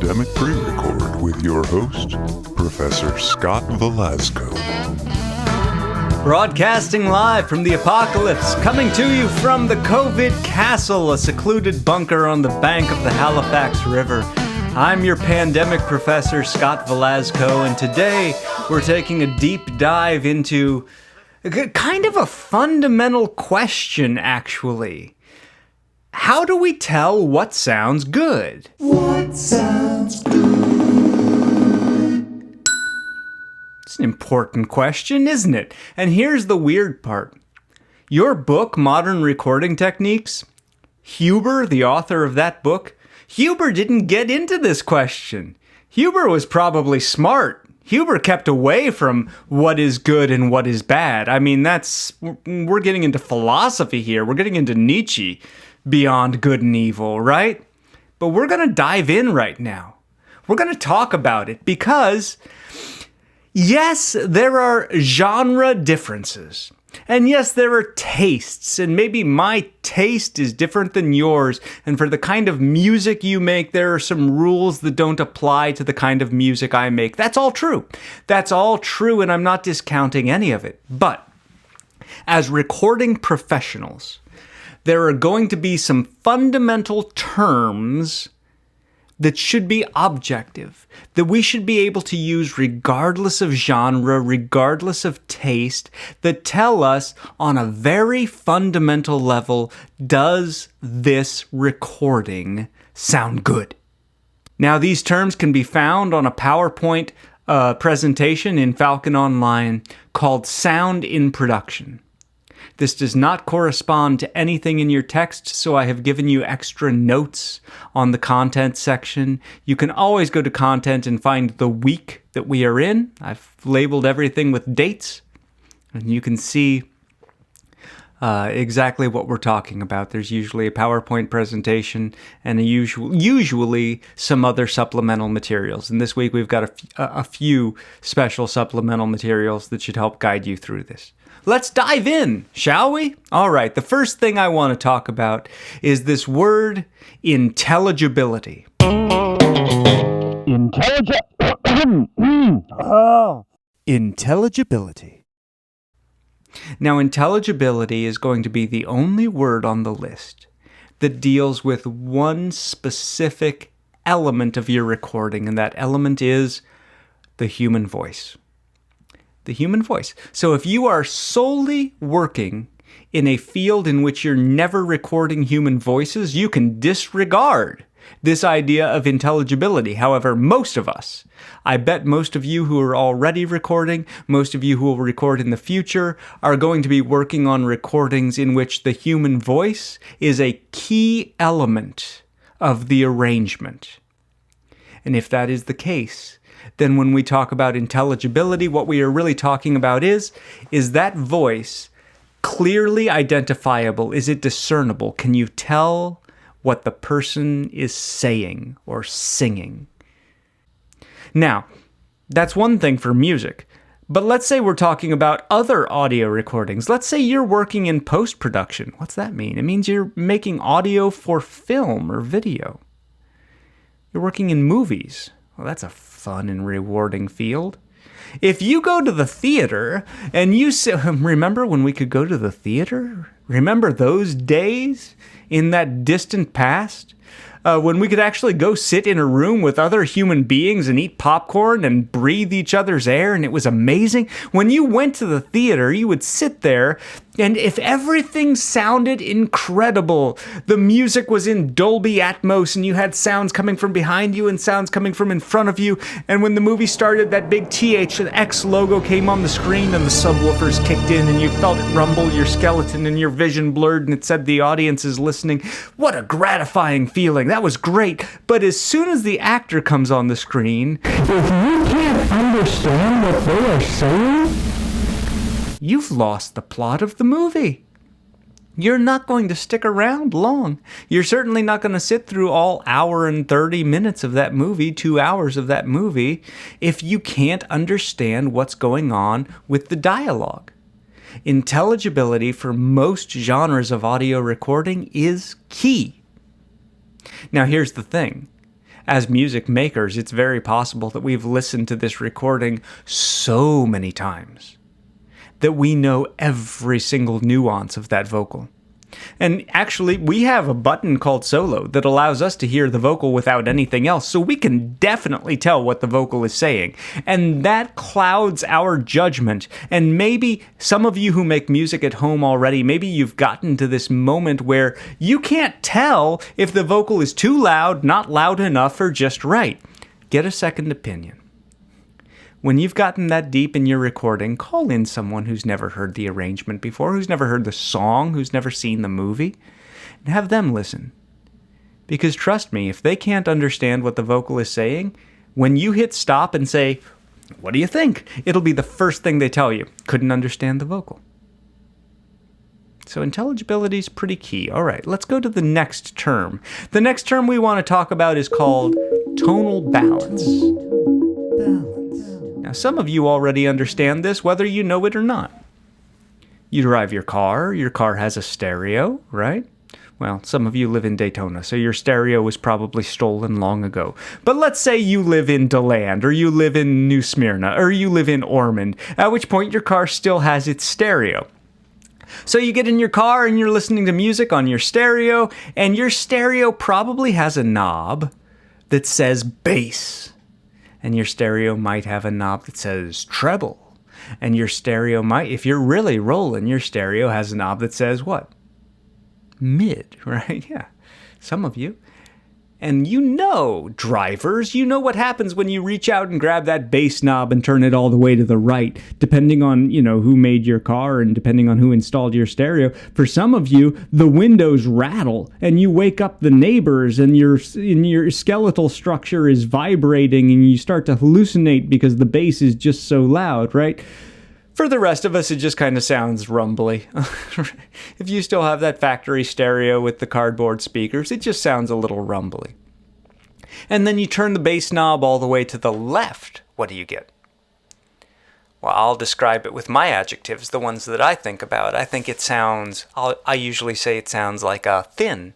Pandemic Pre-Record with your host, Professor Scott Velasco. Broadcasting live from the apocalypse, coming to you from the COVID Castle, a secluded bunker on the bank of the Halifax River. I'm your pandemic professor, Scott Velasco, and today we're taking a deep dive into kind of a fundamental question, actually. How do we tell what sounds good? What sounds good? It's an important question, isn't it? And here's the weird part. Your book, Modern Recording Techniques, Huber, the author of that book, Huber didn't get into this question. Huber was probably smart. Huber kept away from what is good and what is bad. I mean, we're getting into philosophy here. We're getting into Nietzsche. Beyond good and evil, right? But we're going to dive in right now. We're going to talk about it because, yes, there are genre differences. And yes, there are tastes, and maybe my taste is different than yours. And for the kind of music you make, there are some rules that don't apply to the kind of music I make. That's all true. That's all true, and I'm not discounting any of it. But as recording professionals, there are going to be some fundamental terms that should be objective, that we should be able to use regardless of genre, regardless of taste, that tell us on a very fundamental level, does this recording sound good? Now, these terms can be found on a PowerPoint presentation in Falcon Online called Sound in Production. This does not correspond to anything in your text, so I have given you extra notes on the content section. You can always go to content and find the week that we are in. I've labeled everything with dates, and you can see exactly what we're talking about. There's usually a PowerPoint presentation and usually some other supplemental materials. And this week we've got a few special supplemental materials that should help guide you through this. Let's dive in, shall we? All right, the first thing I want to talk about is this word, intelligibility. Intelligibility. Now, intelligibility is going to be the only word on the list that deals with one specific element of your recording, and that element is the human voice. The human voice. So if you are solely working in a field in which you're never recording human voices, you can disregard this idea of intelligibility. However, most of us, I bet most of you who are already recording, most of you who will record in the future, are going to be working on recordings in which the human voice is a key element of the arrangement. And if that is the case, then when we talk about intelligibility, what we are really talking about is that voice clearly identifiable? Is it discernible? Can you tell what the person is saying or singing? Now, that's one thing for music. But let's say we're talking about other audio recordings. Let's say you're working in post-production. What's that mean? It means you're making audio for film or video. You're working in movies. Well, that's a fun and rewarding field. If you go to the theater and you say, remember when we could go to the theater? Remember those days in that distant past? When we could actually go sit in a room with other human beings and eat popcorn and breathe each other's air, and it was amazing. When you went to the theater, you would sit there, and if everything sounded incredible, the music was in Dolby Atmos, and you had sounds coming from behind you and sounds coming from in front of you, and when the movie started, that big THX logo came on the screen, and the subwoofers kicked in, and you felt it rumble your skeleton, and your vision blurred, and it said the audience is listening. What a gratifying feeling. That was great. But as soon as the actor comes on the screen, if you can't understand what they are saying, you've lost the plot of the movie. You're not going to stick around long. You're certainly not going to sit through all hour and 30 minutes of that movie, 2 hours of that movie, if you can't understand what's going on with the dialogue. Intelligibility for most genres of audio recording is key. Now, here's the thing. As music makers, it's very possible that we've listened to this recording so many times that we know every single nuance of that vocal. And actually, we have a button called solo that allows us to hear the vocal without anything else, so we can definitely tell what the vocal is saying. And that clouds our judgment. And maybe some of you who make music at home already, maybe you've gotten to this moment where you can't tell if the vocal is too loud, not loud enough, or just right. Get a second opinion. When you've gotten that deep in your recording, call in someone who's never heard the arrangement before, who's never heard the song, who's never seen the movie, and have them listen. Because trust me, if they can't understand what the vocal is saying, when you hit stop and say, "What do you think?" it'll be the first thing they tell you. Couldn't understand the vocal. So intelligibility is pretty key. All right, let's go to the next term. The next term we want to talk about is called tonal balance. Now, some of you already understand this, whether you know it or not. You drive your car has a stereo, right? Well, some of you live in Daytona, so your stereo was probably stolen long ago. But let's say you live in DeLand, or you live in New Smyrna, or you live in Ormond, at which point your car still has its stereo. So you get in your car and you're listening to music on your stereo, and your stereo probably has a knob that says bass. And your stereo might have a knob that says treble. And your stereo might, if you're really rolling, your stereo has a knob that says what? Mid, right? Yeah, some of you. And you know, drivers, you know what happens when you reach out and grab that bass knob and turn it all the way to the right, depending on, who made your car and depending on who installed your stereo. For some of you, the windows rattle and you wake up the neighbors and your skeletal structure is vibrating and you start to hallucinate because the bass is just so loud, right? For the rest of us, it just kind of sounds rumbly. If you still have that factory stereo with the cardboard speakers, it just sounds a little rumbly. And then you turn the bass knob all the way to the left. What do you get? Well, I'll describe it with my adjectives, the ones that I think about. I think it sounds, I usually say it sounds like a thin,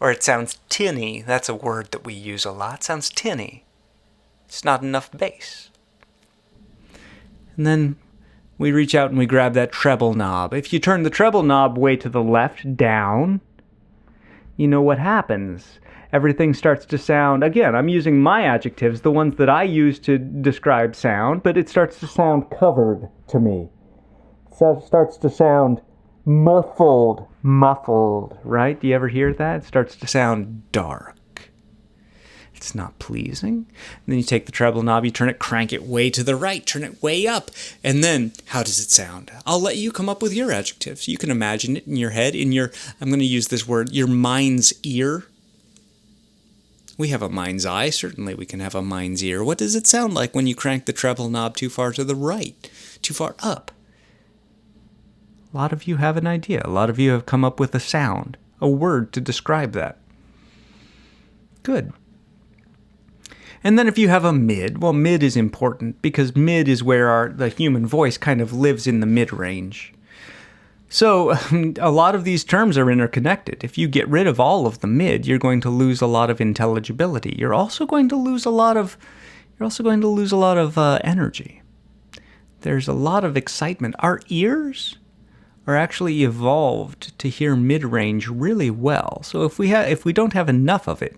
or it sounds tinny. That's a word that we use a lot. It sounds tinny. It's not enough bass. And then we reach out and we grab that treble knob. If you turn the treble knob way to the left, down, you know what happens. Everything starts to sound, again, I'm using my adjectives, the ones that I use to describe sound, but it starts to sound covered to me. It starts to sound muffled, right? Do you ever hear that? It starts to sound dark. It's not pleasing. And then you take the treble knob, you turn it, crank it way to the right, turn it way up. And then, how does it sound? I'll let you come up with your adjectives. You can imagine it in your head, I'm going to use this word, your mind's ear. We have a mind's eye. Certainly we can have a mind's ear. What does it sound like when you crank the treble knob too far to the right, too far up? A lot of you have an idea. A lot of you have come up with a sound, a word to describe that. Good. And then if you have a mid, well, mid is important because mid is where the human voice kind of lives in the mid-range. So a lot of these terms are interconnected. If you get rid of all of the mid, you're going to lose a lot of intelligibility. You're also going to lose a lot of energy. There's a lot of excitement. Our ears are actually evolved to hear mid-range really well. So if we don't have enough of it,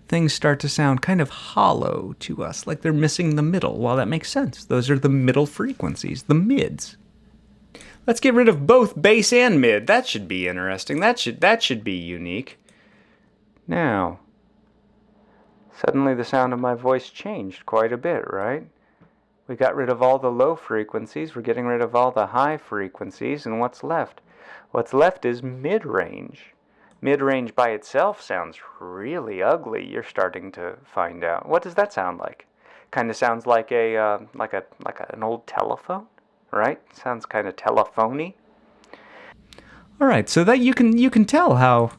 things start to sound kind of hollow to us, like they're missing the middle. Well, that makes sense. Those are the middle frequencies, the mids. Let's get rid of both bass and mid. That should be interesting. That should be unique. Now, suddenly the sound of my voice changed quite a bit, right? We got rid of all the low frequencies. We're getting rid of all the high frequencies. And what's left? What's left is mid-range. Mid-range by itself sounds really ugly. You're starting to find out. What does that sound like? Kind of sounds like an old telephone, right? Sounds kind of telephony. All right, so that you can tell how.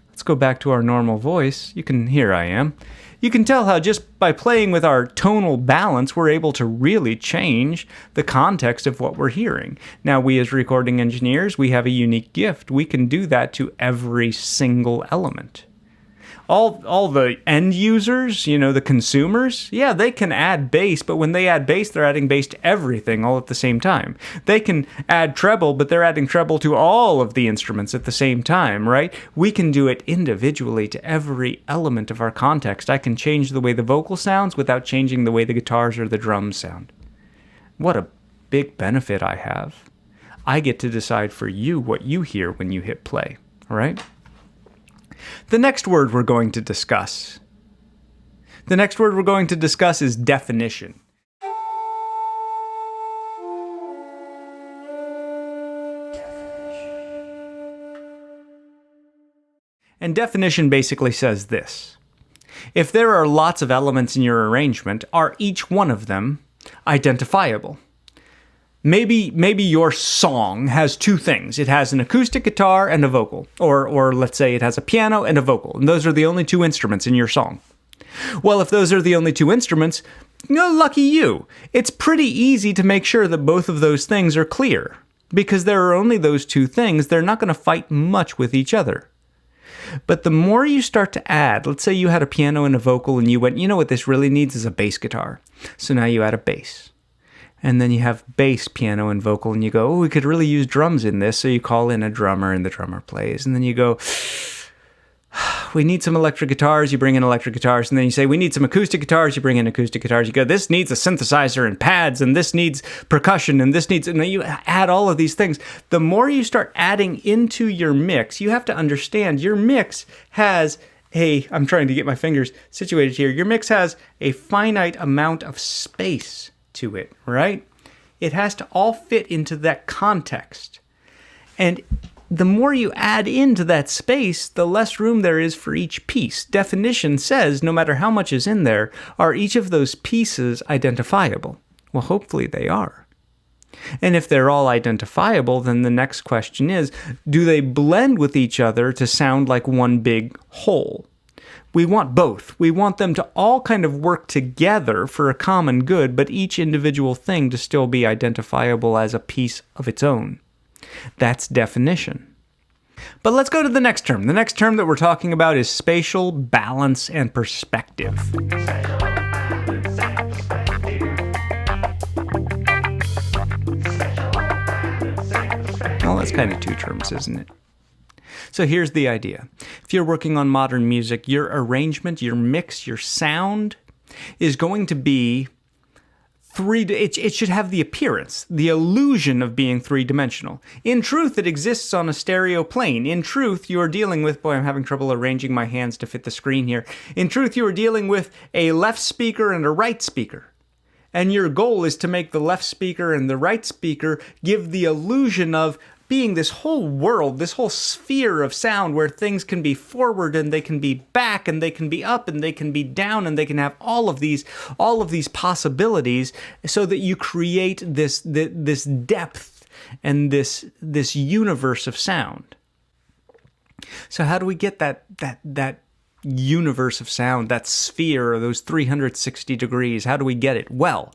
Let's go back to our normal voice. Here I am. You can tell how just by playing with our tonal balance, we're able to really change the context of what we're hearing. Now, we as recording engineers, we have a unique gift. We can do that to every single element. all the end users, the consumers, yeah, they can add bass, but when they add bass, they're adding bass to everything all at the same time. They can add treble, but they're adding treble to all of the instruments at the same time, right? We can do it individually to every element of our context. I can change the way the vocal sounds without changing the way the guitars or the drums sound. What a big benefit I have. I get to decide for you what you hear when you hit play, all right? The next word we're going to discuss is definition. And definition basically says this. If there are lots of elements in your arrangement, are each one of them identifiable? Maybe your song has two things. It has an acoustic guitar and a vocal. Or let's say it has a piano and a vocal. And those are the only two instruments in your song. Well, if those are the only two instruments, lucky you. It's pretty easy to make sure that both of those things are clear. Because there are only those two things, they're not going to fight much with each other. But the more you start to add, let's say you had a piano and a vocal and you went, what this really needs is a bass guitar. So now you add a bass. And then you have bass, piano, and vocal, and you go, we could really use drums in this. So you call in a drummer, and the drummer plays. And then you go, we need some electric guitars. You bring in electric guitars. And then you say, we need some acoustic guitars. You bring in acoustic guitars. You go, this needs a synthesizer and pads, and this needs percussion, and this needs... And then you add all of these things. The more you start adding into your mix, you have to understand your mix has I'm trying to get my fingers situated here. Your mix has a finite amount of space to it, right? It has to all fit into that context. And the more you add into that space, the less room there is for each piece. Definition says no matter how much is in there, are each of those pieces identifiable? Well, hopefully they are. And if they're all identifiable, then the next question is, do they blend with each other to sound like one big whole? We want both. We want them to all kind of work together for a common good, but each individual thing to still be identifiable as a piece of its own. That's definition. But let's go to the next term. The next term that we're talking about is spatial balance and perspective. Well, that's kind of two terms, isn't it? So here's the idea. If you're working on modern music, your arrangement, your mix, your sound is going to be it should have the appearance, the illusion of being three-dimensional. In truth, it exists on a stereo plane. In truth, you are dealing with, I'm having trouble arranging my hands to fit the screen here. In truth, you are dealing with a left speaker and a right speaker. And your goal is to make the left speaker and the right speaker give the illusion of being this whole world, this whole sphere of sound where things can be forward and they can be back and they can be up and they can be down and they can have all of these possibilities, so that you create this depth and this universe of sound. So how do we get that universe of sound, that sphere, or those 360 degrees? How do we get it? Well,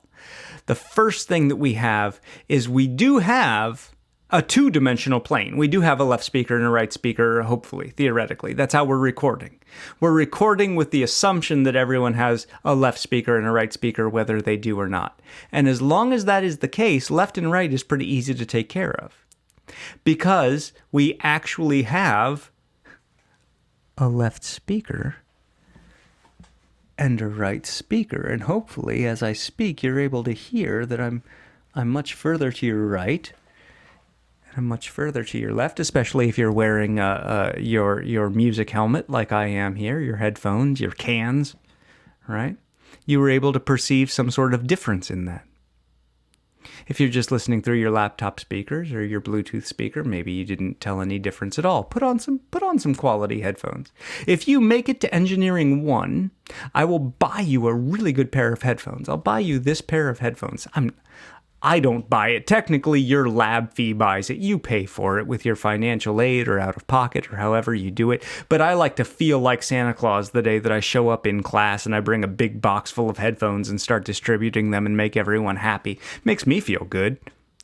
the first thing that we have is we do have a two-dimensional plane. We do have a left speaker and a right speaker, hopefully, theoretically. That's how we're recording. We're recording with the assumption that everyone has a left speaker and a right speaker, whether they do or not. And as long as that is the case, left and right is pretty easy to take care of. Because we actually have a left speaker and a right speaker. And hopefully, as I speak, you're able to hear that I'm much further to your right and much further to your left, especially if you're wearing your music helmet like I am here, your headphones, your cans, right? You were able to perceive some sort of difference in that. If you're just listening through your laptop speakers or your Bluetooth speaker, maybe you didn't tell any difference at all. Put on some quality headphones. If you make it to Engineering 1, I will buy you a really good pair of headphones. I'll buy you this pair of headphones. I don't buy it. Technically, your lab fee buys it. You pay for it with your financial aid or out of pocket or however you do it. But I like to feel like Santa Claus the day that I show up in class and I bring a big box full of headphones and start distributing them and make everyone happy. Makes me feel good.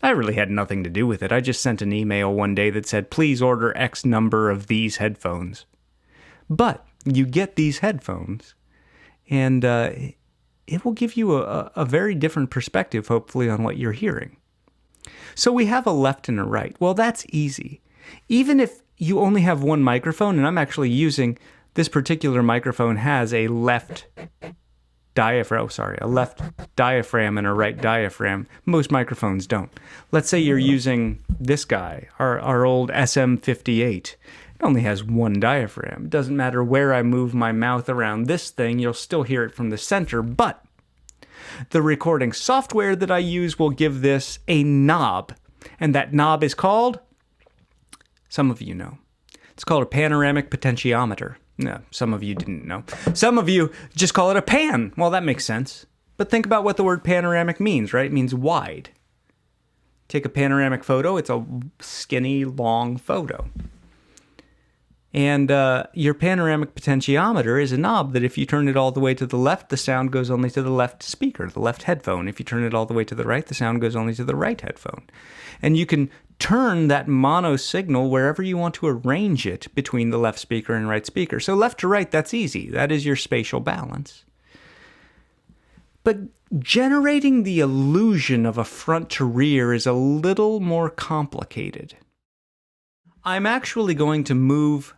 I really had nothing to do with it. I just sent an email one day that said, please order X number of these headphones. But you get these headphones, and it will give you a very different perspective, hopefully, on what you're hearing. So we have a left and a right. Well, that's easy. Even if you only have one microphone, and I'm actually using this particular microphone has a left diaphragm and a right diaphragm. Most microphones don't. Let's say you're using this guy, our old SM58. It only has one diaphragm. It doesn't matter where I move my mouth around this thing, you'll still hear it from the center, but the recording software that I use will give this a knob, and that knob is called, some of you know, it's called a panoramic potentiometer. No, some of you didn't know. Some of you just call it a pan. Well, that makes sense. But think about what the word panoramic means, right? It means wide. Take a panoramic photo, it's a skinny, long photo. And your panoramic potentiometer is a knob that if you turn it all the way to the left, the sound goes only to the left speaker, the left headphone. If you turn it all the way to the right, the sound goes only to the right headphone. And you can turn that mono signal wherever you want to arrange it between the left speaker and right speaker. So left to right, that's easy. That is your spatial balance. But generating the illusion of a front to rear is a little more complicated. I'm actually going to move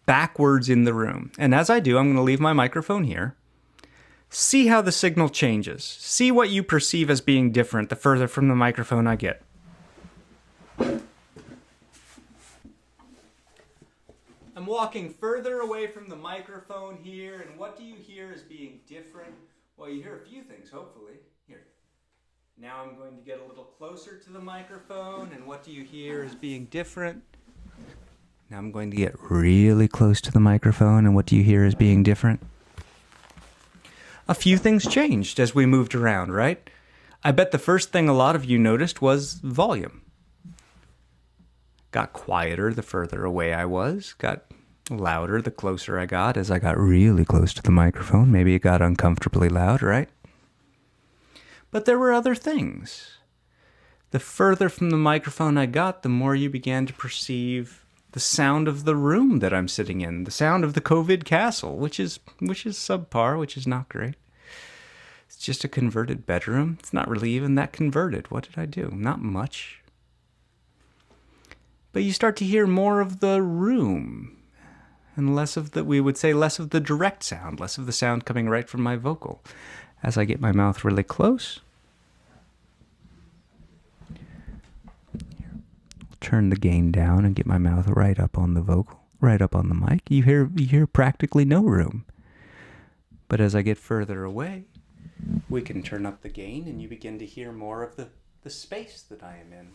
backwards in the room. And as I do, I'm going to leave my microphone here. See how the signal changes. See what you perceive as being different the further from the microphone I get. I'm walking further away from the microphone here, and what do you hear as being different? Well, you hear a few things, hopefully. Here. Now I'm going to get a little closer to the microphone, and what do you hear as being different? Now I'm going to get really close to the microphone, and what do you hear as being different? A few things changed as we moved around, right? I bet the first thing a lot of you noticed was volume. Got quieter the further away I was, got louder the closer I got as I got really close to the microphone. Maybe it got uncomfortably loud, right? But there were other things. The further from the microphone I got, the more you began to perceive the sound of the room that I'm sitting in, the sound of the COVID castle, which is subpar, which is not great. It's just a converted bedroom. It's not really even that converted. What did I do? Not much. But you start to hear more of the room and less of the direct sound, less of the sound coming right from my vocal. As I get my mouth really close, turn the gain down and get my mouth right up on the vocal, right up on the mic. You hear practically no room. But as I get further away, we can turn up the gain and you begin to hear more of the space that I am in.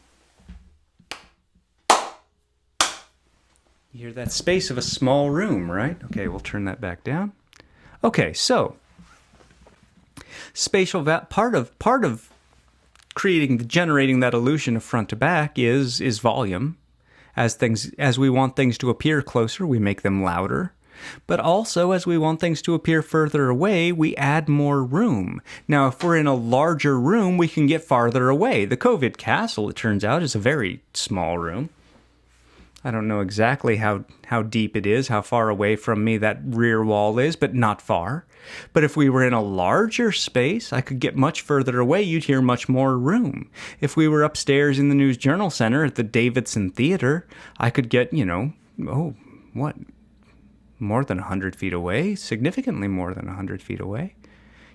You hear that space of a small room, right? Okay, we'll turn that back down. Okay, so spatial part of generating that illusion of front to back is volume. As we want things to appear closer, we make them louder. But also, as we want things to appear further away, we add more room. Now, if we're in a larger room, we can get farther away. The COVID castle, it turns out, is a very small room. I don't know exactly how deep it is, how far away from me that rear wall is, but not far. But if we were in a larger space, I could get much further away. You'd hear much more room. If we were upstairs in the News Journal Center at the Davidson Theater, I could get, more than 100 feet away, significantly more than 100 feet away.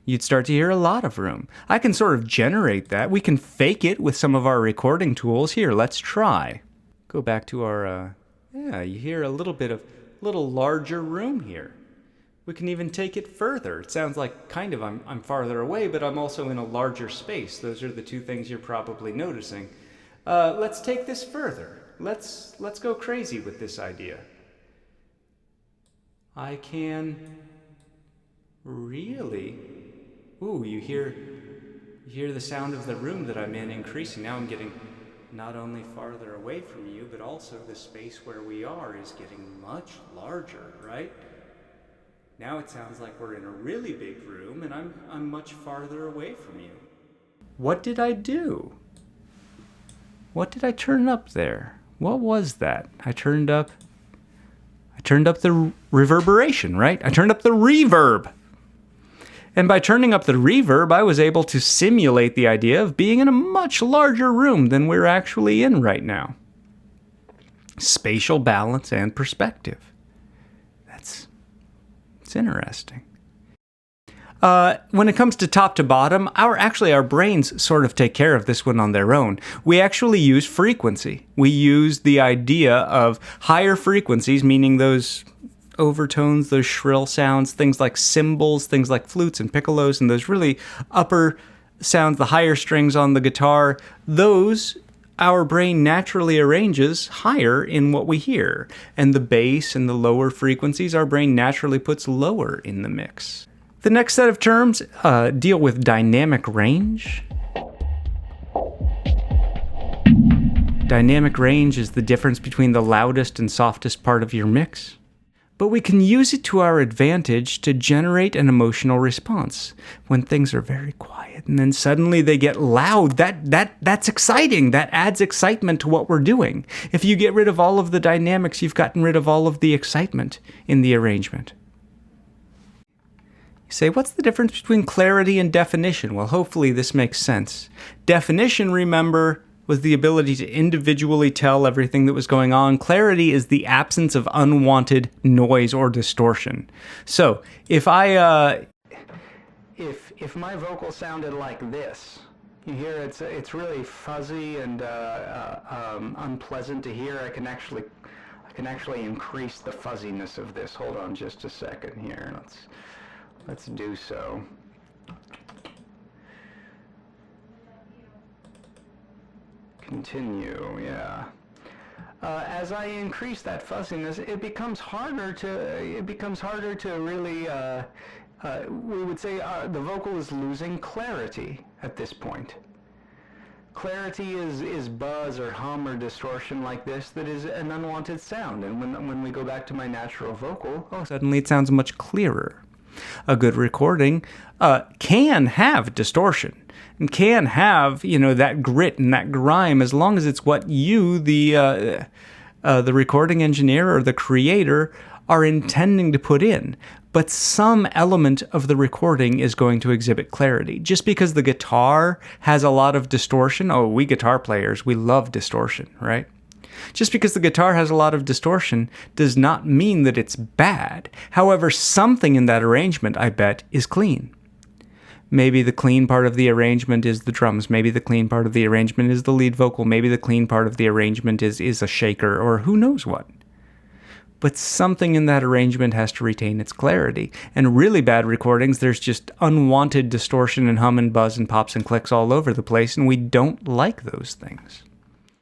You'd start to hear a lot of room. I can sort of generate that. We can fake it with some of our recording tools. Here, let's try. Go back to our, you hear a little larger room here. We can even take it further. It sounds like I'm farther away, but I'm also in a larger space. Those are the two things you're probably noticing. Let's take this further. Let's go crazy with this idea. I can really, you hear the sound of the room that I'm in increasing. Now I'm getting not only farther away from you, but also the space where we are is getting much larger, right? Now it sounds like we're in a really big room and I'm much farther away from you. What did I do? What did I turn up there? What was that? I turned up I turned up the reverberation, right? I turned up the reverb. And by turning up the reverb, I was able to simulate the idea of being in a much larger room than we're actually in right now. Spatial balance and perspective. It's interesting. When it comes to top to bottom, our brains sort of take care of this one on their own. We actually use frequency. We use the idea of higher frequencies, meaning those overtones, those shrill sounds, things like cymbals, things like flutes and piccolos, and those really upper sounds, the higher strings on the guitar, those our brain naturally arranges higher in what we hear. And the bass and the lower frequencies, our brain naturally puts lower in the mix. The next set of terms deal with dynamic range. Dynamic range is the difference between the loudest and softest part of your mix. But we can use it to our advantage to generate an emotional response when things are very quiet and then suddenly they get loud. That's exciting. That adds excitement to what we're doing. If you get rid of all of the dynamics, you've gotten rid of all of the excitement in the arrangement. You say, what's the difference between clarity and definition? Well, hopefully this makes sense. Definition, remember, was the ability to individually tell everything that was going on. Clarity is the absence of unwanted noise or distortion. So if if my vocal sounded like this, you hear it's really fuzzy and unpleasant to hear. I can actually increase the fuzziness of this. Hold on just a second here. Let's do so. Continue, yeah. As I increase that fuzziness, it becomes harder to really, we would say the vocal is losing clarity at this point. Clarity is buzz or hum or distortion like this that is an unwanted sound. And when we go back to my natural vocal, suddenly it sounds much clearer. A good recording can have distortion and can have, that grit and that grime, as long as it's what you, the recording engineer or the creator, are intending to put in. But some element of the recording is going to exhibit clarity. Just because the guitar has a lot of distortion, we guitar players, we love distortion, right? Just because the guitar has a lot of distortion does not mean that it's bad. However, something in that arrangement, I bet, is clean. Maybe the clean part of the arrangement is the drums. Maybe the clean part of the arrangement is the lead vocal. Maybe the clean part of the arrangement is a shaker, or who knows what. But something in that arrangement has to retain its clarity. And really bad recordings, there's just unwanted distortion and hum and buzz and pops and clicks all over the place, and we don't like those things.